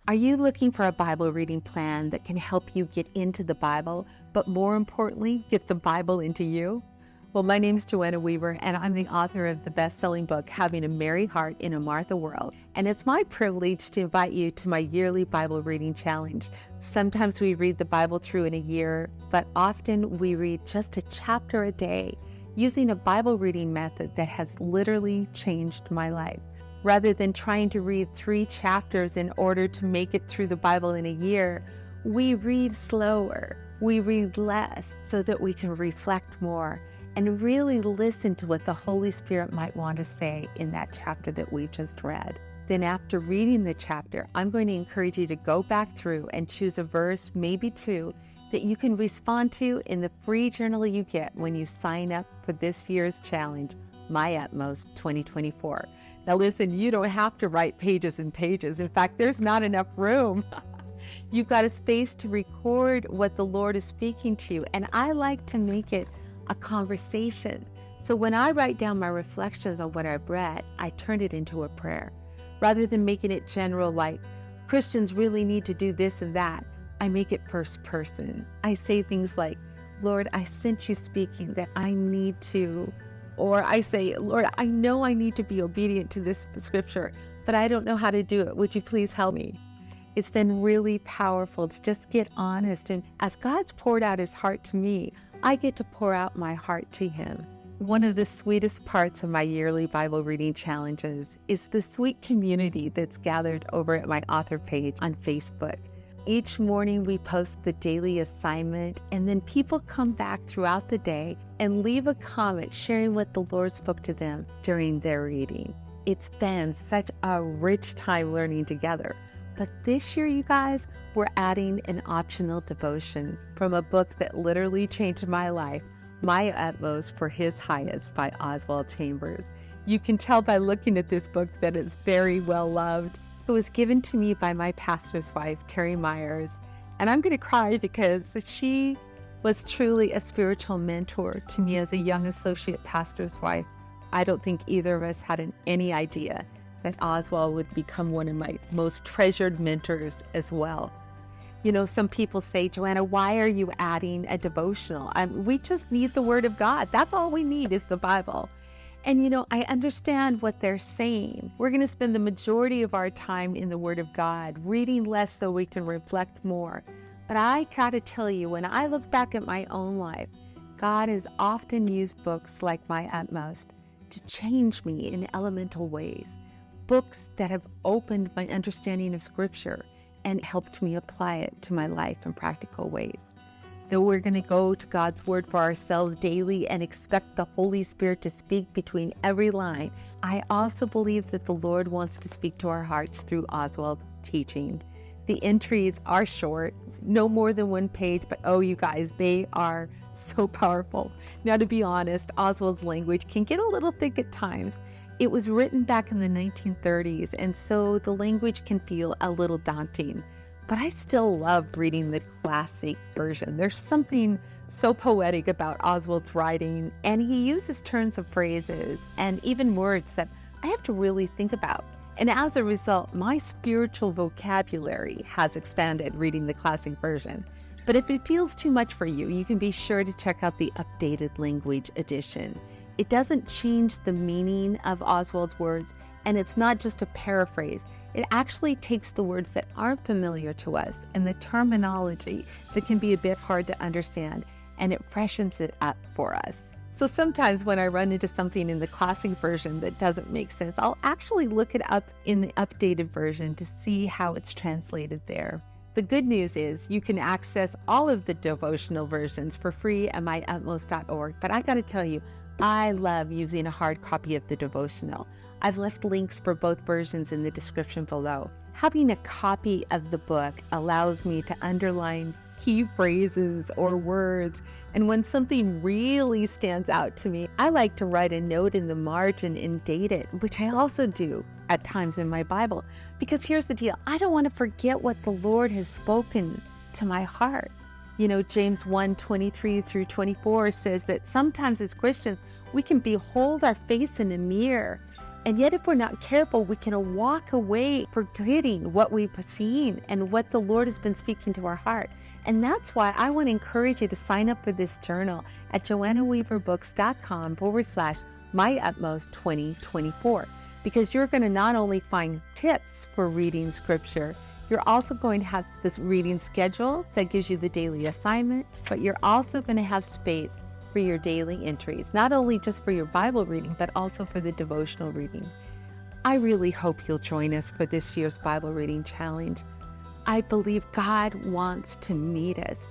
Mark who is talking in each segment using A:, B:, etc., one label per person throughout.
A: Are you looking for a Bible reading plan that can help you get into the Bible, but more importantly, get the Bible into you? Well, my name's Joanna Weaver, and I'm the author of the best-selling book, Having a Merry Heart in a Martha World. And it's my privilege to invite you to my yearly Bible reading challenge. Sometimes we read the Bible through in a year, but often we read just a chapter a day, using a Bible reading method that has literally changed my life. Rather than trying to read 3 chapters in order to make it through the Bible in a year, we read slower, we read less so that we can reflect more and really listen to what the Holy Spirit might want to say in that chapter that we've just read. Then after reading the chapter, I'm going to encourage you to go back through and choose a verse, maybe 2, that you can respond to in the free journal you get when you sign up for this year's challenge, My Utmost 2024. Now listen, you don't have to write pages and pages. In fact, there's not enough room. You've got a space to record what the Lord is speaking to you. And I like to make it a conversation. So when I write down my reflections on what I've read, I turn it into a prayer. Rather than making it general like, Christians really need to do this and that, I make it first person. I say things like, Lord, I sense you speaking that I need to. Or I say, Lord, I know I need to be obedient to this scripture, but I don't know how to do it. Would you please help me? It's been really powerful to just get honest. And as God's poured out his heart to me, I get to pour out my heart to him. One of the sweetest parts of my yearly Bible reading challenges is the sweet community that's gathered over at my author page on Facebook. Each morning we post the daily assignment, and then people come back throughout the day and leave a comment sharing what the Lord spoke to them during their reading. It's been such a rich time learning together. But this year, you guys, we're adding an optional devotion from a book that literally changed my life, My Utmost for His Highest by Oswald Chambers. You can tell by looking at this book that it's very well loved. It was given to me by my pastor's wife, Terry Myers, and I'm going to cry because she was truly a spiritual mentor to me as a young associate pastor's wife. I don't think either of us had any idea that Oswald would become one of my most treasured mentors as well. You know, some people say, Joanna, why are you adding a devotional? We just need the Word of God. That's all we need is the Bible. And you know, I understand what they're saying. We're going to spend the majority of our time in the Word of God, reading less so we can reflect more. But I gotta tell you, when I look back at my own life, God has often used books like My Utmost to change me in elemental ways. Books that have opened my understanding of Scripture and helped me apply it to my life in practical ways. Though we're going to go to God's Word for ourselves daily and expect the Holy Spirit to speak between every line, I also believe that the Lord wants to speak to our hearts through Oswald's teaching. The entries are short, no more than 1 page, but oh, you guys, they are so powerful. Now, to be honest, Oswald's language can get a little thick at times. It was written back in the 1930s, and so the language can feel a little daunting. But I still love reading the classic version. There's something so poetic about Oswald's writing, and he uses turns of phrases and even words that I have to really think about. And as a result, my spiritual vocabulary has expanded reading the classic version. But if it feels too much for you, you can be sure to check out the updated language edition. It doesn't change the meaning of Oswald's words, and it's not just a paraphrase. It actually takes the words that aren't familiar to us and the terminology that can be a bit hard to understand, and it freshens it up for us. So sometimes when I run into something in the classic version that doesn't make sense, I'll actually look it up in the updated version to see how it's translated there. The good news is you can access all of the devotional versions for free at myutmost.org, but I gotta tell you, I love using a hard copy of the devotional. I've left links for both versions in the description below. Having a copy of the book allows me to underline key phrases or words, and when something really stands out to me, I like to write a note in the margin and date it, which I also do at times in my Bible. Because here's the deal, I don't want to forget what the Lord has spoken to my heart. You know, James 1:23 through 24 says that sometimes as Christians, we can behold our face in a mirror And yet, if we're not careful, we can walk away forgetting what we've seen and what the Lord has been speaking to our heart. And that's why I want to encourage you to sign up for this journal at joannaweaverbooks.com/myutmost2024, because you're going to not only find tips for reading scripture, you're also going to have this reading schedule that gives you the daily assignment, but you're also going to have space for your daily entries, not only just for your Bible reading, but also for the devotional reading. I really hope you'll join us for this year's Bible reading challenge. I believe God wants to meet us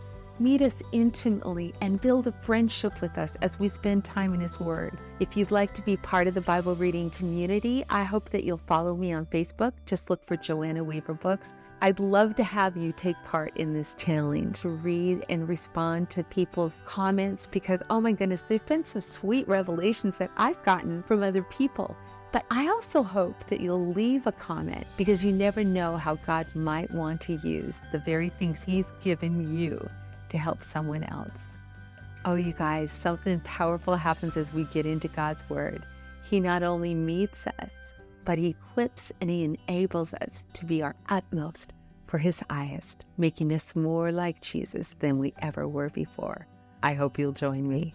A: intimately and build a friendship with us as we spend time in His Word. If you'd like to be part of the Bible reading community, I hope that you'll follow me on Facebook. Just look for Joanna Weaver Books. I'd love to have you take part in this challenge, to read and respond to people's comments, because, oh my goodness, there've been some sweet revelations that I've gotten from other people. But I also hope that you'll leave a comment, because you never know how God might want to use the very things He's given you to help someone else. Oh, you guys, something powerful happens as we get into God's Word. He not only meets us, but He equips and He enables us to be our utmost for His highest, making us more like Jesus than we ever were before. I hope you'll join me.